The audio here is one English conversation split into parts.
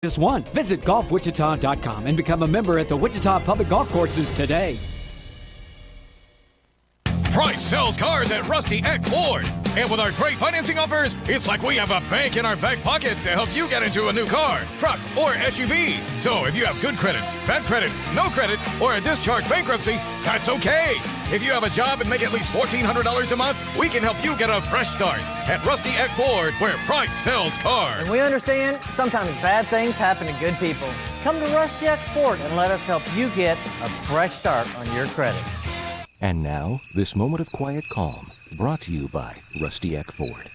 Just one. Visit golfwichita.com and become a member at the Wichita Public Golf Courses today. Price sells cars at Rusty Eck Ford. And with our great financing offers, it's like we have a bank in our back pocket to help you get into a new car, truck, or SUV. So if you have good credit, bad credit, no credit, or a discharge bankruptcy, that's okay. If you have a job and make at least $1,400 a month, we can help you get a fresh start at Rusty Eck Ford, where Price sells cars. And we understand sometimes bad things happen to good people. Come to Rusty Eck Ford and let us help you get a fresh start on your credit. And now, this moment of quiet calm, brought to you by Rusty Eck Ford.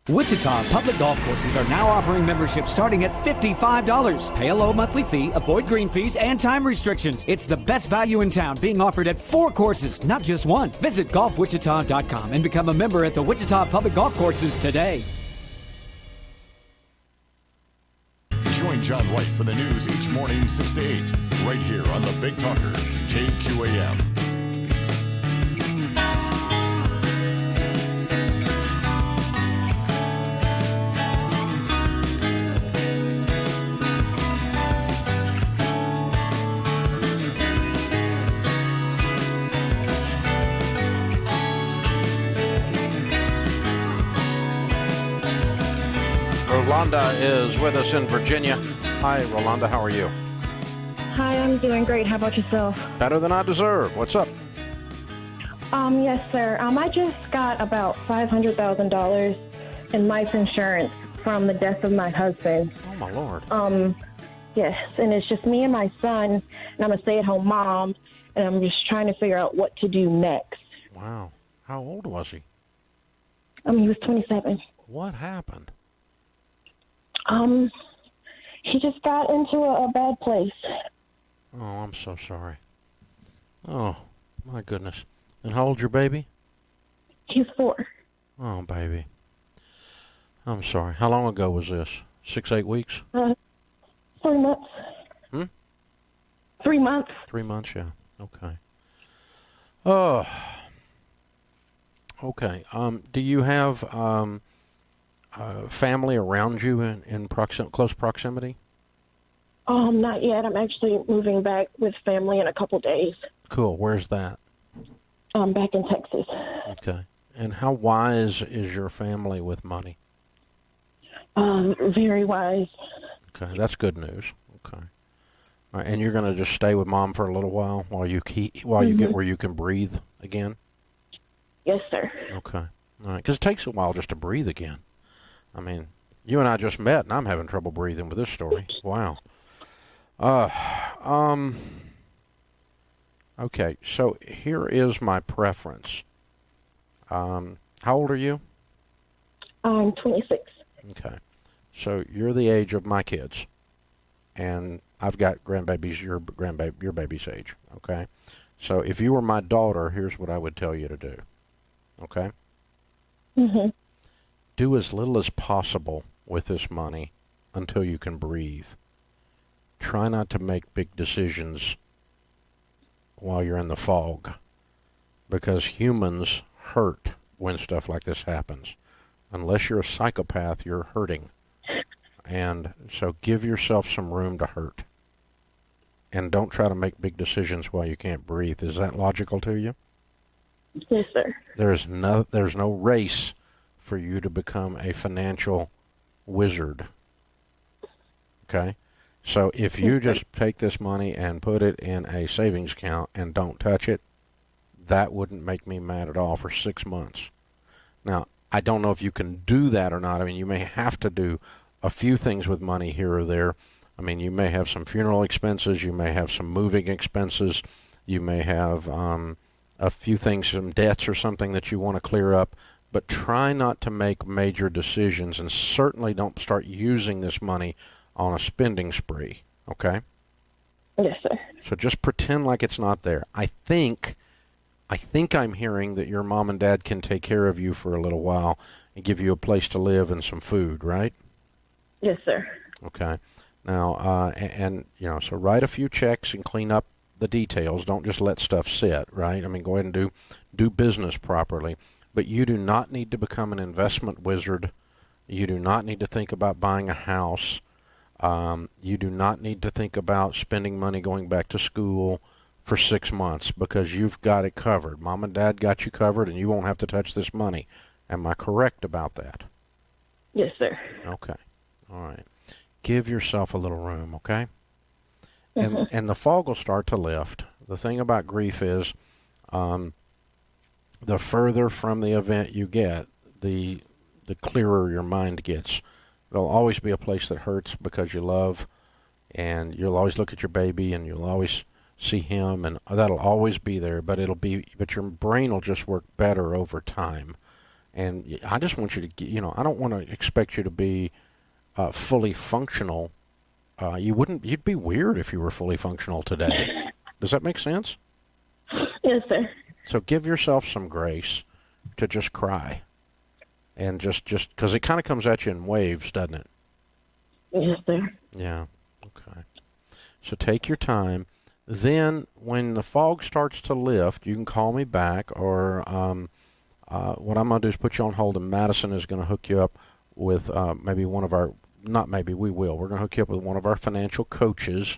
Wichita Public Golf Courses are now offering memberships starting at $55. Pay a low monthly fee, avoid green fees, and time restrictions. It's the best value in town, being offered at 4 courses, not just one. Visit golfwichita.com and become a member at the Wichita Public Golf Courses today. Join John White for the news each morning 6 to 8, right here on the Big Talker, KQAM. Rolanda is with us in Virginia. Hi, Rolanda. How are you? Hi, I'm doing great. How about yourself? Better than I deserve. What's up? Yes, sir. I just got about $500,000 in life insurance from the death of my husband. Oh, my Lord. Yes, and it's just me and my son, and I'm a stay-at-home mom, and I'm just trying to figure out what to do next. Wow. How old was he? He was 27. What happened? He just got into a bad place. Oh, I'm so sorry. Oh, my goodness. And how old's your baby? He's 4. Oh, baby. I'm sorry. How long ago was this? 6, 8 weeks? 3 months. 3 months. 3 months, yeah. Okay. Oh. Okay. Do you have family around you in close proximity? Not yet. I'm actually moving back with family in a couple days. Cool. Where's that? Back in Texas. Okay. And how wise is your family with money? Very wise. Okay, that's good news. Okay. All right, and you're going to just stay with Mom for a little while you get where you can breathe again? Yes, sir. Okay. All right, because it takes a while just to breathe again. I mean, you and I just met, and I'm having trouble breathing with this story. Wow. Okay, so here is my preference. How old are you? I'm 26. Okay. So you're the age of my kids, and I've got grandbabies your baby's age, okay? So if you were my daughter, here's what I would tell you to do, okay? Mm-hmm. Do as little as possible with this money until you can breathe. Try not to make big decisions while you're in the fog, because humans hurt when stuff like this happens. Unless you're a psychopath, you're hurting. And so give yourself some room to hurt. And don't try to make big decisions while you can't breathe. Is that logical to you? Yes, sir. There's no race for you to become a financial wizard. Okay? So if you just take this money and put it in a savings account and don't touch it, that wouldn't make me mad at all for 6 months. Now, I don't know if you can do that or not. I mean, you may have to do a few things with money here or there. I mean, you may have some funeral expenses. You may have some moving expenses. You may have a few things, some debts or something that you want to clear up. But try not to make major decisions, and certainly don't start using this money on a spending spree, okay? Yes, sir. So just pretend like it's not there. I think I think I'm hearing that your mom and dad can take care of you for a little while and give you a place to live and some food, right? Yes, sir. Okay. Now, so write a few checks and clean up the details. Don't just let stuff sit, right? I mean, go ahead and do business properly. But you do not need to become an investment wizard. You do not need to think about buying a house. You do not need to think about spending money going back to school for 6 months, because you've got it covered. Mom and Dad got you covered, and you won't have to touch this money. Am I correct about that? Yes, sir. Okay. All right. Give yourself a little room, okay? And the fog will start to lift. The thing about grief is, the further from the event you get, the clearer your mind gets. There'll always be a place that hurts because you love, and you'll always look at your baby, and you'll always see him, and that'll always be there. But your brain will just work better over time. And I just want you to, I don't want to expect you to be fully functional. You'd be weird if you were fully functional today. Does that make sense? Yes, sir. So give yourself some grace to just cry. And just because it kind of comes at you in waves, doesn't it? Yes, sir. Yeah. Okay. So take your time. Then when the fog starts to lift, you can call me back, or what I'm going to do is put you on hold, and Madison is going to hook you up with maybe one of our, not maybe, we will. We're going to hook you up with one of our financial coaches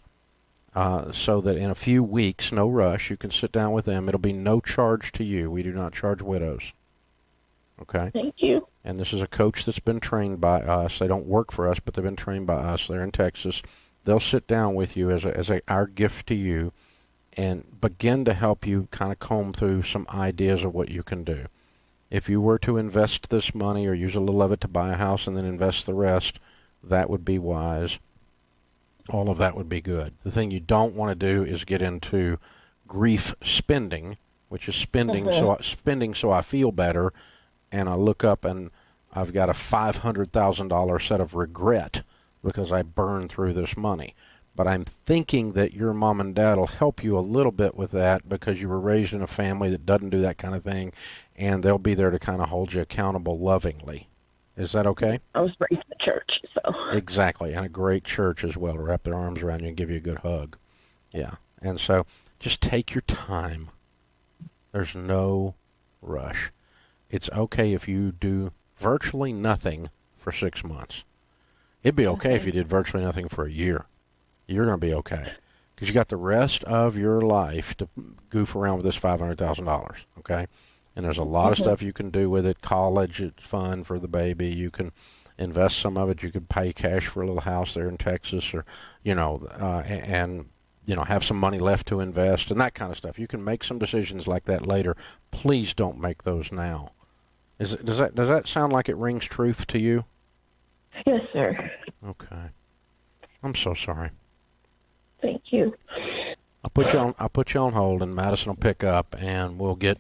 so that in a few weeks, no rush, you can sit down with them. It'll be no charge to you. We do not charge widows. Okay? Thank you. And this is a coach that's been trained by us. They don't work for us, but they've been trained by us. They're in Texas. They'll sit down with you as our gift to you and begin to help you kind of comb through some ideas of what you can do. If you were to invest this money or use a little of it to buy a house and then invest the rest, that would be wise. All of that would be good. The thing you don't want to do is get into grief spending, which is spending so I feel better, and I look up and I've got a $500,000 set of regret because I burned through this money. But I'm thinking that your mom and dad will help you a little bit with that because you were raised in a family that doesn't do that kind of thing, and they'll be there to kind of hold you accountable lovingly. Is that okay? I was raised in the church, so. Exactly, and a great church as well to wrap their arms around you and give you a good hug. Yeah, and so just take your time. There's no rush. It's okay if you do virtually nothing for 6 months. It'd be okay if you did virtually nothing for a year. You're going to be okay because you got the rest of your life to goof around with this $500,000, okay? And there's a lot of stuff you can do with it. College, it's fun for the baby. You can invest some of it. You could pay cash for a little house there in Texas, or, have some money left to invest and that kind of stuff. You can make some decisions like that later. Please don't make those now. Does that sound like it rings truth to you? Yes, sir. Okay. I'm so sorry. Thank you. I'll put you on hold, and Madison will pick up, and we'll get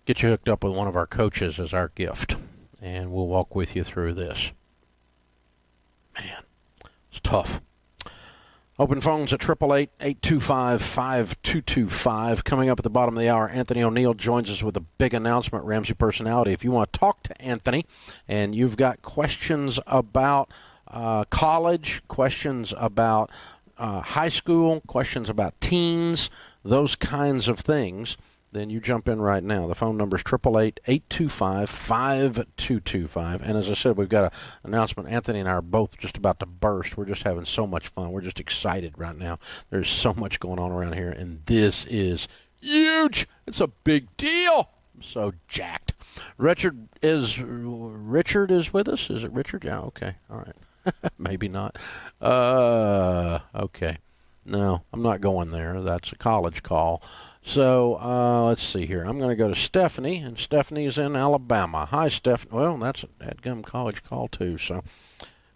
you hooked up with one of our coaches as our gift, and we'll walk with you through this. Man, it's tough. Open phones at 888-825-5225. Coming up at the bottom of the hour, Anthony O'Neill joins us with a big announcement, Ramsey Personality. If you want to talk to Anthony and you've got questions about college, questions about high school, questions about teens, those kinds of things, then you jump in right now. The phone number is 888-825-5225. And as I said, we've got an announcement. Anthony and I are both just about to burst. We're just having so much fun. We're just excited right now. There's so much going on around here, and this is huge. It's a big deal. I'm so jacked. Richard is with us. Is it Richard? Yeah, okay. All right. Maybe not. Okay. No, I'm not going there. That's a college call. So let's see here. I'm going to go to Stephanie, and Stephanie is in Alabama. Hi, Stephanie. Well, that's a dadgum college call, too. So,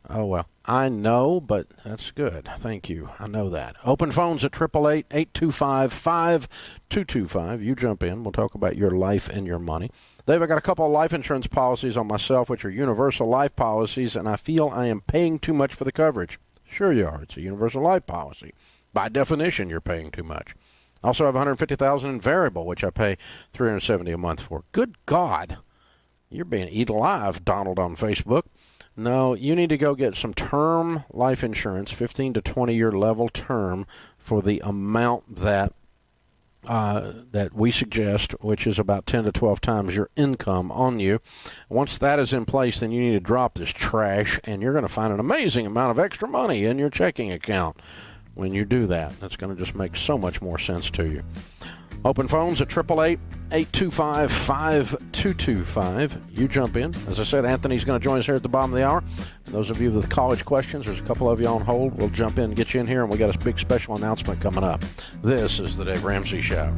oh, well. I know, but that's good. Thank you. I know that. Open phones at 888-825-5225. You jump in. We'll talk about your life and your money. Dave, I got a couple of life insurance policies on myself, which are universal life policies, and I feel I am paying too much for the coverage. Sure you are. It's a universal life policy. By definition, you're paying too much. Also have $150,000 in variable, which I pay $370 a month for. Good God. You're being eaten alive, Donald on Facebook. No, you need to go get some term life insurance, 15 to 20-year level term, for the amount that we suggest, which is about 10 to 12 times your income on you. Once that is in place, then you need to drop this trash, and you're going to find an amazing amount of extra money in your checking account when you do that. That's going to just make so much more sense to you. Open phones at 888-825-5225. You jump in. As I said, Anthony's going to join us here at the bottom of the hour. And those of you with college questions, there's a couple of you on hold. We'll jump in and get you in here, and we got a big special announcement coming up. This is the Dave Ramsey Show.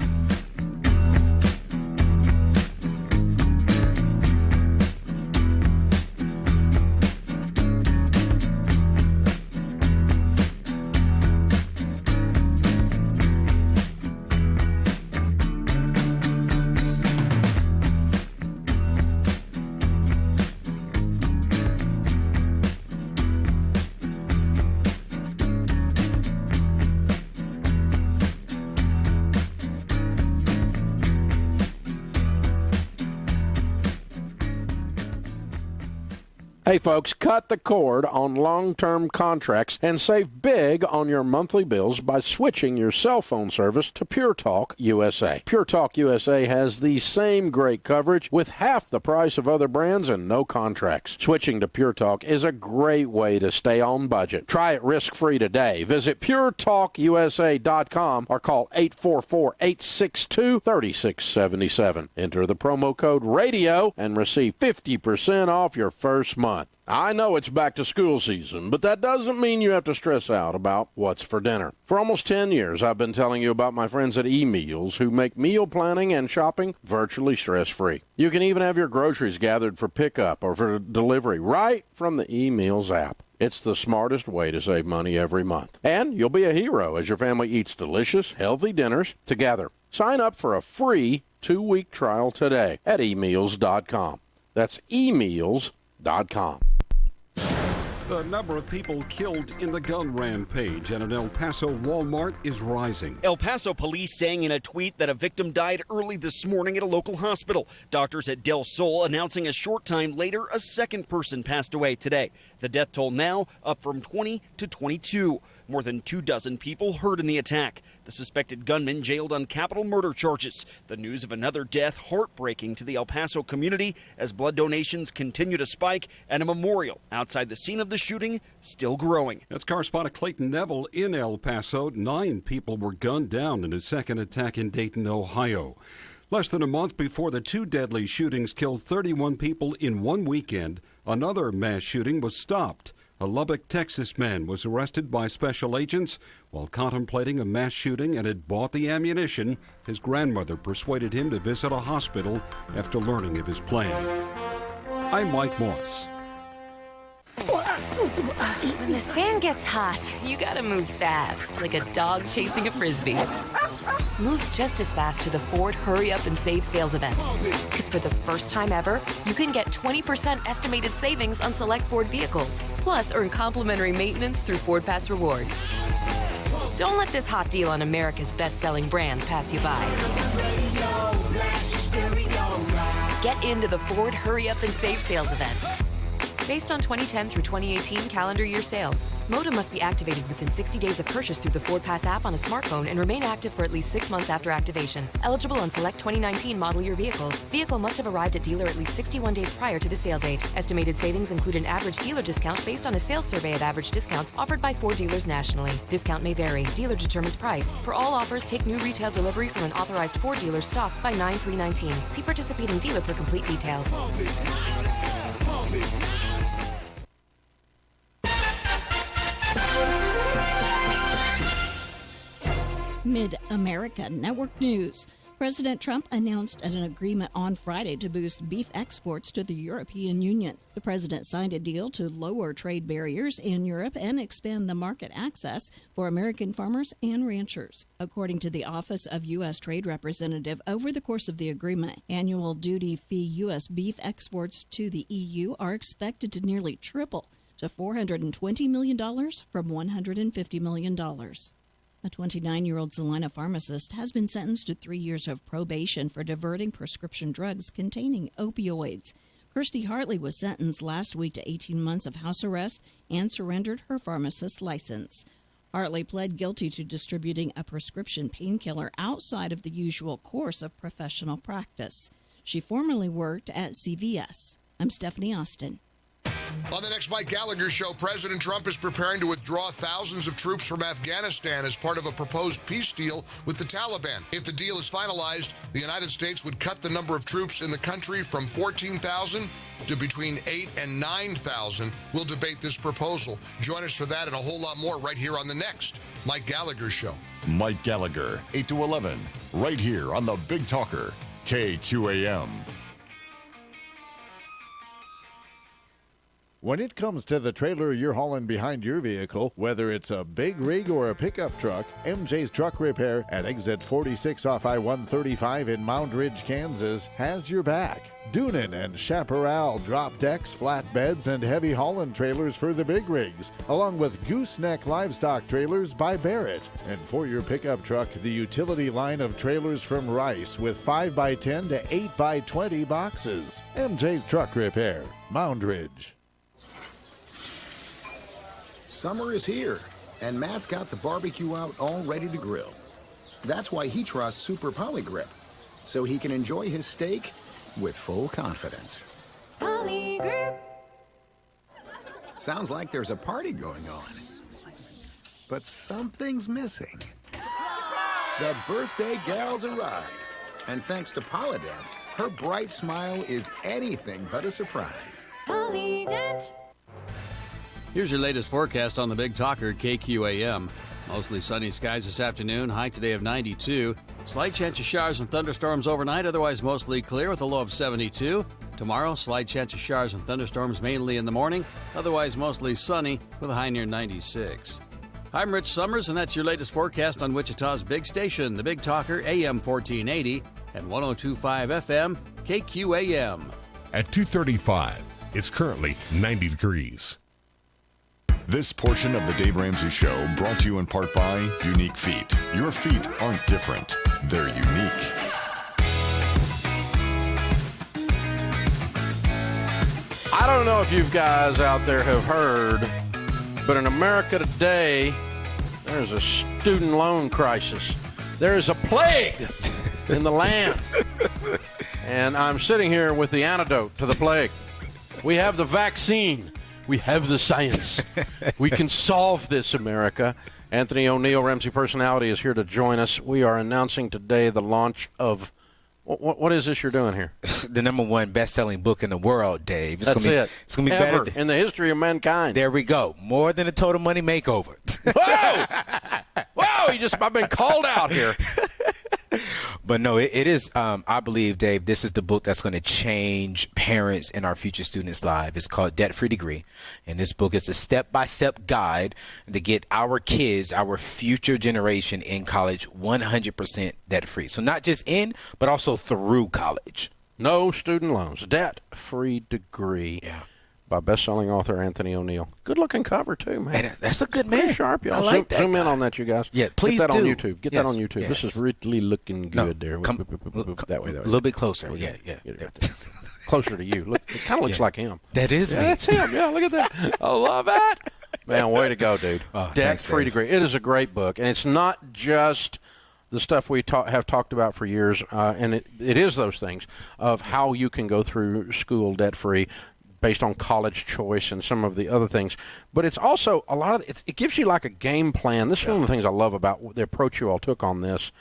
Hey folks, cut the cord on long-term contracts and save big on your monthly bills by switching your cell phone service to Pure Talk USA. Pure Talk USA has the same great coverage with half the price of other brands and no contracts. Switching to Pure Talk is a great way to stay on budget. Try it risk-free today. Visit puretalkusa.com or call 844-862-3677. Enter the promo code RADIO and receive 50% off your first month. I know it's back to school season, but that doesn't mean you have to stress out about what's for dinner. For almost 10 years, I've been telling you about my friends at eMeals who make meal planning and shopping virtually stress-free. You can even have your groceries gathered for pickup or for delivery right from the eMeals app. It's the smartest way to save money every month. And you'll be a hero as your family eats delicious, healthy dinners together. Sign up for a free 2-week trial today at eMeals.com. That's eMeals.com. The number of people killed in the gun rampage at an El Paso Walmart is rising. El Paso police saying in a tweet that a victim died early this morning at a local hospital. Doctors at Del Sol announcing a short time later a second person passed away today. The death toll now up from 20 to 22. More than 24 people hurt in the attack. The suspected gunman jailed on capital murder charges. The news of another death heartbreaking to the El Paso community as blood donations continue to spike and a memorial outside the scene of the shooting still growing. That's correspondent Clayton Neville in El Paso. 9 people were gunned down in a second attack in Dayton, Ohio. Less than a month before the 2 deadly shootings killed 31 people in one weekend, another mass shooting was stopped. A Lubbock, Texas man was arrested by special agents while contemplating a mass shooting and had bought the ammunition. His grandmother persuaded him to visit a hospital after learning of his plan. I'm Mike Morse. When the sand gets hot, you gotta move fast, like a dog chasing a frisbee. Move just as fast to the Ford Hurry Up and Save sales event. Because for the first time ever, you can get 20% estimated savings on select Ford vehicles. Plus, earn complimentary maintenance through Ford Pass Rewards. Don't let this hot deal on America's best-selling brand pass you by. Get into the Ford Hurry Up and Save sales event. Based on 2010 through 2018 calendar year sales. Modem must be activated within 60 days of purchase through the Ford Pass app on a smartphone and remain active for at least 6 months after activation. Eligible on select 2019 model year vehicles. Vehicle must have arrived at dealer at least 61 days prior to the sale date. Estimated savings include an average dealer discount based on a sales survey of average discounts offered by Ford dealers nationally. Discount may vary. Dealer determines price. For all offers, take new retail delivery from an authorized Ford dealer stock by 9/3/19. See participating dealer for complete details. Mid-America Network News. President Trump announced an agreement on Friday to boost beef exports to the European Union. The president signed a deal to lower trade barriers in Europe and expand the market access for American farmers and ranchers. According to the Office of U.S. Trade Representative, over the course of the agreement, annual duty-free U.S. beef exports to the EU are expected to nearly triple to $420 million from $150 million. A 29-year-old Salina pharmacist has been sentenced to 3 years of probation for diverting prescription drugs containing opioids. Kirsty Hartley was sentenced last week to 18 months of house arrest and surrendered her pharmacist license. Hartley pled guilty to distributing a prescription painkiller outside of the usual course of professional practice. She formerly worked at CVS. I'm Stephanie Austin. On the next Mike Gallagher show, President Trump is preparing to withdraw thousands of troops from Afghanistan as part of a proposed peace deal with the Taliban. If the deal is finalized, the United States would cut the number of troops in the country from 14,000 to between 8,000 and 9,000. We'll debate this proposal. Join us for that and a whole lot more right here on the next Mike Gallagher show. Mike Gallagher, 8 to 11, right here on the Big Talker, KQAM. When it comes to the trailer you're hauling behind your vehicle, whether it's a big rig or a pickup truck, MJ's Truck Repair at exit 46 off I-135 in Mound Ridge, Kansas has your back. Doonan and Chaparral drop decks, flatbeds, and heavy hauling trailers for the big rigs, along with gooseneck livestock trailers by Barrett. And for your pickup truck, the utility line of trailers from Rice with 5x10 to 8x20 boxes. MJ's Truck Repair, Mound Ridge. Summer is here, and Matt's got the barbecue out all ready to grill. That's why he trusts Super Polygrip, so he can enjoy his steak with full confidence. Polygrip. Sounds like there's a party going on, but something's missing. The birthday gal's arrived, and thanks to Polydent, her bright smile is anything but a surprise. Polydent. Here's your latest forecast on the Big Talker, KQAM. Mostly sunny skies this afternoon, high today of 92. Slight chance of showers and thunderstorms overnight, otherwise mostly clear with a low of 72. Tomorrow, slight chance of showers and thunderstorms mainly in the morning, otherwise mostly sunny with a high near 96. I'm Rich Summers, and that's your latest forecast on Wichita's big station, the Big Talker, AM 1480 and 102.5 FM, KQAM. At 2:35, it's currently 90 degrees. This portion of the Dave Ramsey Show brought to you in part by Unique Feet. Your feet aren't different, they're unique. I don't know if you guys out there have heard, but in America today, there's a student loan crisis. There is a plague in the land. And I'm sitting here with the antidote to the plague. We have the vaccine. We have the science. We can solve this, America. Anthony O'Neill, Ramsey Personality, is here to join us. We are announcing today the launch of what is this you're doing here? The #1 best-selling book in the world, Dave. That's it. It's going to be Ever better in the history of mankind. There we go. More than a Total Money Makeover. Whoa! Whoa! I've been called out here. But no, it is, I believe, Dave, this is the book that's going to change parents and our future students' lives. It's called Debt Free Degree. And this book is a step-by-step guide to get our kids, our future generation in college 100% debt-free. So not just in, but also through college. No student loans. Debt Free Degree. Yeah. By best-selling author Anthony O'Neill. Good-looking cover, too, man. Hey, that's a good man. Pretty sharp, y'all. I like that Zoom guy. in on that, you guys. Yeah, please Get that do. on YouTube. Get that on YouTube. Yes. This is really looking good there. That way. A little bit closer. Yeah. Closer to you. Look, it kind of looks like him. That is me. That's him. Yeah, look at that. I love it. Man, way to go, dude. Debt Free Degree. It is a great book, and it's not just the stuff we have talked about for years, and it is those things of how you can go through school debt-free based on college choice and some of the other things. But it's also a lot of it gives you like a game plan. This is one of the things I love about the approach you all took on this.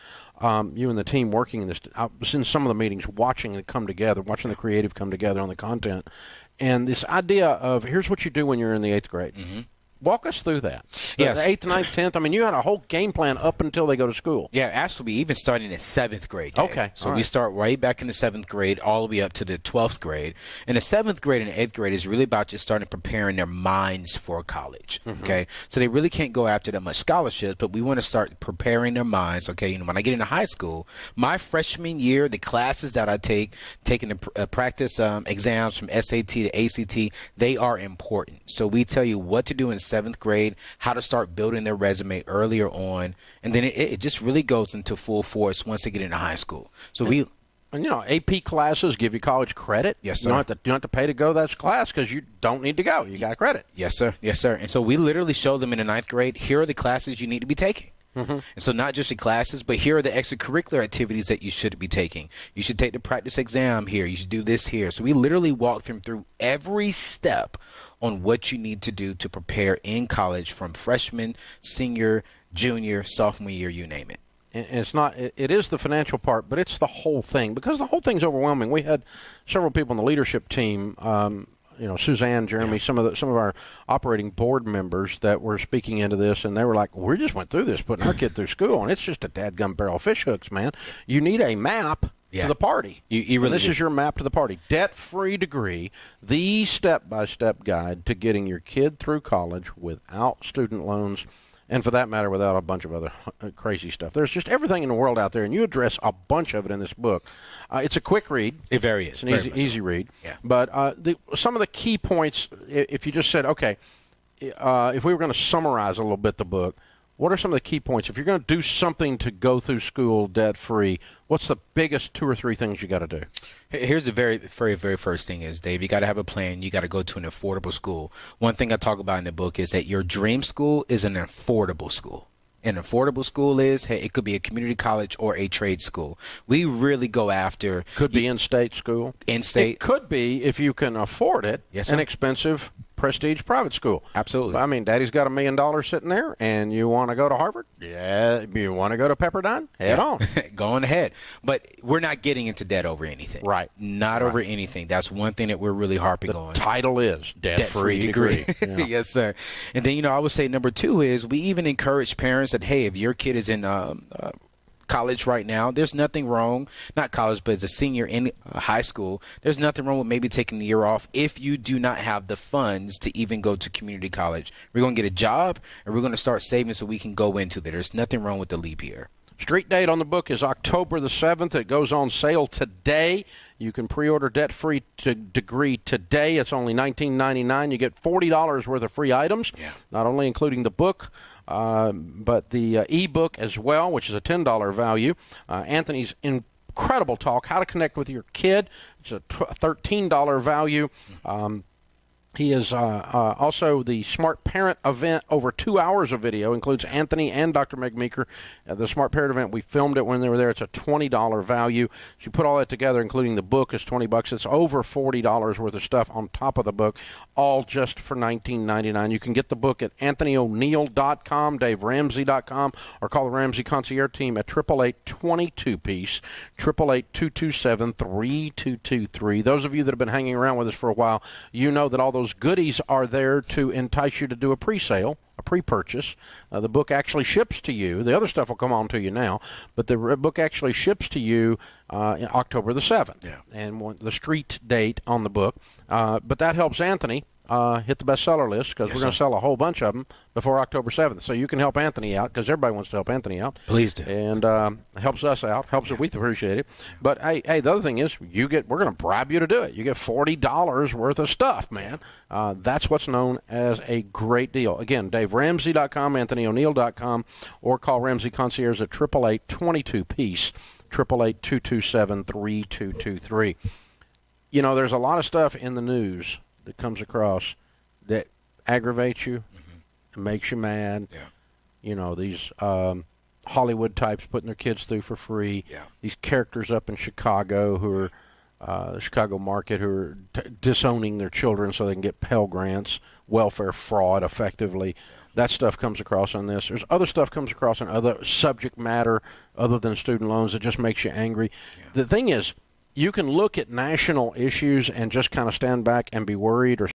You and the team working in this. I was in some of the meetings watching it come together, watching the creative come together on the content. And this idea of here's what you do when you're in the 8th grade. Mm-hmm. Walk us through that. Yes. The 8th, 9th, 10th. I mean, you had a whole game plan up until they go to school. Yeah, actually, even starting at 7th grade. Dave. Okay. So we start right back in the 7th grade all the way up to the 12th grade. And the 7th grade and 8th grade is really about just starting preparing their minds for college. Mm-hmm. Okay. So they really can't go after that much scholarship, but we want to start preparing their minds. Okay. When I get into high school, my freshman year, the classes that I taking the practice exams from SAT to ACT, they are important. So we tell you what to do in 7th grade, how to start building their resume earlier on. And then it just really goes into full force once they get into high school. So And, AP classes give you college credit. Yes, sir. You don't have to pay to go to that class because you don't need to go. You got credit. Yes, sir. Yes, sir. And so we literally show them in the 9th grade, here are the classes you need to be taking. Mm-hmm. And so not just the classes, but here are the extracurricular activities that you should be taking. You should take the practice exam here. You should do this here. So we literally walk them through every step on what you need to do to prepare in college from freshman, senior, junior, sophomore year, you name it. And it's not. It is the financial part, but it's the whole thing because the whole thing's overwhelming. We had several people on the leadership team. Suzanne, Jeremy, some of our operating board members that were speaking into this, and they were like, "We just went through this, putting our kid through school, and it's just a dadgum barrel of fish hooks, man. You need a map to the party. You really this is your map to the party. Debt-free degree, the step-by-step guide to getting your kid through college without student loans." And for that matter, without a bunch of other crazy stuff. There's just everything in the world out there, and you address a bunch of it in this book. It's a quick read. It very is. It's an easy read. Yeah. But some of the key points, if you just said, okay, if we were going to summarize a little bit the book, what are some of the key points? If you're going to do something to go through school debt-free, what's the biggest 2 or 3 things you got to do? Here's the very, very, very first thing is, Dave, you got to have a plan. You got to go to an affordable school. One thing I talk about in the book is that your dream school is an affordable school. An affordable school is, it could be a community college or a trade school. We really go after. Could be in-state school. In-state. It could be, if you can afford it, yes, sir, an expensive prestige private school. Absolutely. I mean, Daddy's got $1 million sitting there, and you want to go to Harvard? Yeah. You want to go to Pepperdine? Head on. Go on ahead. But we're not getting into debt over anything. Right. Not over anything. That's one thing that we're really harping on. The title is Debt-Free Degree. Yeah. Yes, sir. And then, I would say number 2 is we even encourage parents that, hey, if your kid is in college right now, there's nothing wrong, not college, but as a senior in high school, there's nothing wrong with maybe taking the year off if you do not have the funds to even go to community college. We're going to get a job, and we're going to start saving so we can go into it. There's nothing wrong with the leap year. Street date on the book is October the 7th. It goes on sale today. You can pre-order Debt-Free Degree today. It's only $19.99. You get $40 worth of free items, not only including the book, but the e-book as well, which is a $10 value. Anthony's incredible talk, How to Connect with Your Kid. It's a $13 value. He is also the Smart Parent event, over 2 hours of video, includes Anthony and Dr. Meg Meeker. The Smart Parent event, we filmed it when they were there. It's a $20 value. So you put all that together, including the book, is $20. It's over $40 worth of stuff on top of the book, all just for $19.99. You can get the book at AnthonyO'Neill.com, DaveRamsey.com, or call the Ramsey Concierge team at 888-22-PEACE, 888-227-3223. Those of you that have been hanging around with us for a while, you know that all those goodies are there to entice you to do a pre-sale, a pre-purchase. The book actually ships to you. The other stuff will come on to you now, but the book actually ships to you in October the 7th, and the street date on the book. But that helps Anthony hit the bestseller list because we're going to sell a whole bunch of them before October 7th. So you can help Anthony out because everybody wants to help Anthony out. Please do. And helps us out, helps it. We appreciate it. But, hey, the other thing is we're going to bribe you to do it. You get $40 worth of stuff, man. That's what's known as a great deal. Again, DaveRamsey.com, AnthonyO'Neill.com, or call Ramsey Concierge at 888-22-PEACE, 888-227-3223. There's a lot of stuff in the news that comes across that aggravates you and makes you mad. These Hollywood types putting their kids through for free. These characters up in Chicago who are the Chicago market who are disowning their children so they can get Pell Grants, welfare fraud effectively. That stuff comes across on this. There's other stuff comes across on other subject matter other than student loans that just makes you angry. The thing is, you can look at national issues and just kind of stand back and be worried or